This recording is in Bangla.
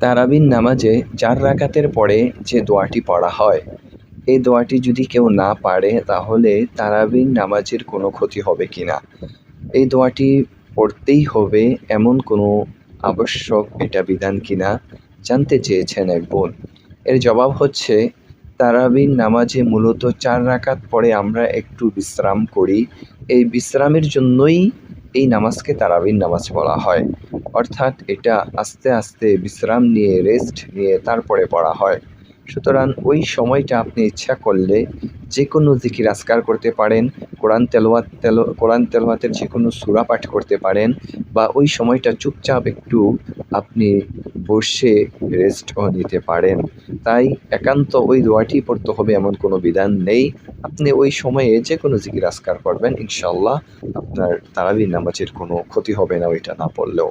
তারাবির নামাজে ৪ রাকাতের পরে যে দোয়াটি পড়া হয়, এই দোয়াটি যদি কেউ না পারে তাহলে তারাবির নামাজের কোনো ক্ষতি হবে কিনা, এই দোয়াটি পড়তেই হবে এমন কোনো আবশ্যক এটা বিধান কিনা জানতে চেয়েছেন এক বোন। এর জবাব হচ্ছে, তারাবির নামাজে মূলত ৪ রাকাত পরে আমরা একটু বিশ্রাম করি। এই বিশ্রামের জন্যই এই নামাজকে তারাবির নামাজ বলা হয়। অর্থাৎ এটা আস্তে আস্তে বিশ্রাম নিয়ে, রেস্ট নিয়ে তারপরে পড়া হয়। সুতরাং ওই সময়টা আপনি ইচ্ছা করলে যে কোনো জিকির আজকার করতে পারেন, কোরআন তেলাওয়াতের যে কোনো সূরা পাঠ করতে পারেন, বা ওই সময়টা চুপচাপ একটু আপনি বসে রেস্টও নিতে পারেন। তাই একান্ত ওই দোয়াটি পড়তে হবে এমন কোনো বিধান নেই। আপনি ওই সময়ে যে কোনো জিকির আজকার করবেন, ইনশাআল্লাহ আপনার তারাবির নামাজের কোনো ক্ষতি হবে না ওইটা না পড়লেও।